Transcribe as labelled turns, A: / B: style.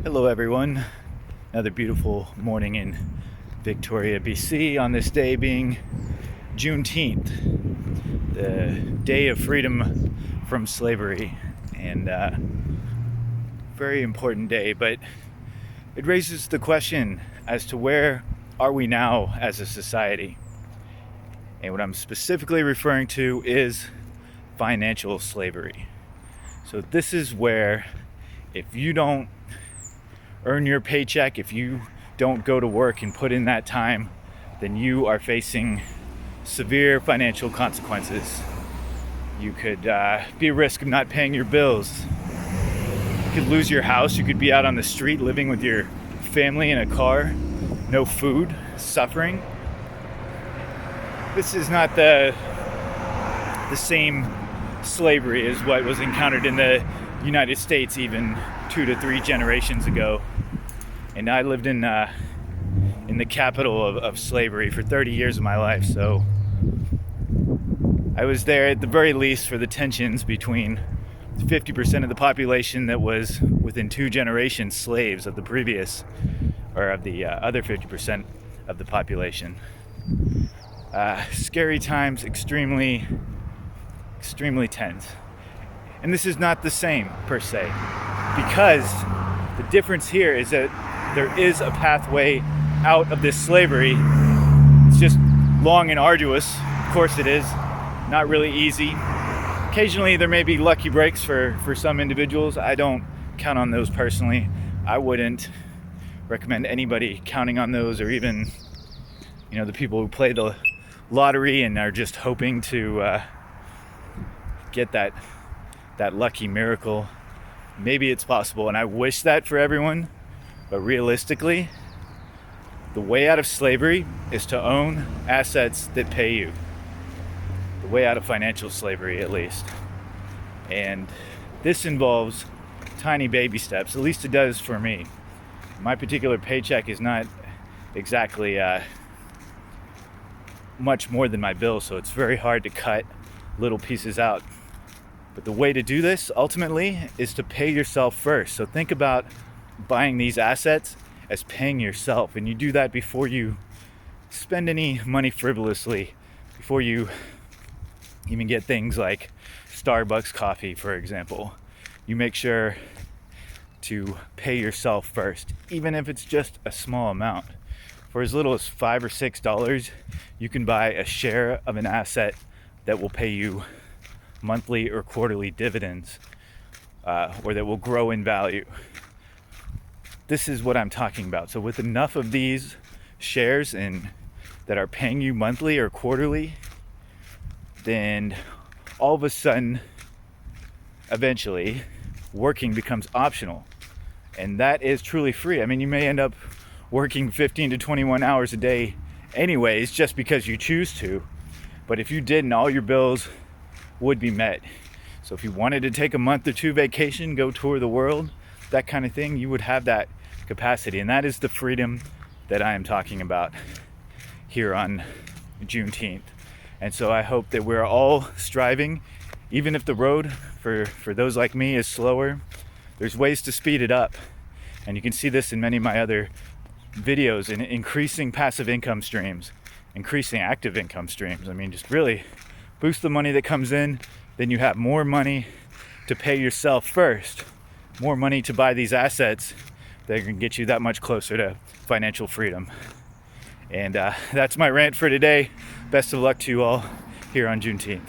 A: Hello everyone, another beautiful morning in Victoria, BC, on this day being Juneteenth, the day of freedom from slavery, and very important day, but it raises the question as to where are we now as a society. And what I'm specifically referring to is financial slavery. So this is where if you don't earn your paycheck, if you don't go to work and put in that time, then you are facing severe financial consequences. You could be at risk of not paying your bills. You could lose your house. You could be out on the street living with your family in a car, no food, suffering. This is not the same slavery as what was encountered in the United States even 2 to 3 generations ago. And I lived in the capital of slavery for 30 years of my life, so I was there at the very least for the tensions between 50% of the population that was within 2 generations slaves of the previous, or of the other 50% of the population. Scary times, extremely tense. And this is not the same per se, because the difference here is that there is a pathway out of this slavery. It's just long and arduous. Of course it is. Not really easy. Occasionally there may be lucky breaks for some individuals. I don't count on those personally. I wouldn't recommend anybody counting on those, or even, the people who play the lottery and are just hoping to get that lucky miracle. Maybe it's possible, and I wish that for everyone, but realistically, the way out of slavery is to own assets that pay you. The way out of financial slavery, at least. And this involves tiny baby steps, at least it does for me. My particular paycheck is not exactly much more than my bill, so it's very hard to cut little pieces out. But the way to do this, ultimately, is to pay yourself first. So think about buying these assets as paying yourself. And you do that before you spend any money frivolously, before you even get things like Starbucks coffee, for example. You make sure to pay yourself first, even if it's just a small amount. For as little as $5 or $6, you can buy a share of an asset that will pay you monthly or quarterly dividends, or that will grow in value. This is what I'm talking about. So with enough of these shares that are paying you monthly or quarterly, then all of a sudden, eventually, working becomes optional. And that is truly free. I mean, you may end up working 15 to 21 hours a day anyways, just because you choose to. But if you didn't, all your bills would be met. So if you wanted to take a month or 2 vacation, go tour the world, that kind of thing, you would have that capacity. And that is the freedom that I am talking about here on Juneteenth. And so I hope that we're all striving, even if the road for those like me is slower, there's ways to speed it up. And you can see this in many of my other videos, in increasing passive income streams, increasing active income streams. I mean, just really boost the money that comes in, then you have more money to pay yourself first, more money to buy these assets that can get you that much closer to financial freedom. And that's my rant for today. Best of luck to you all here on Juneteenth.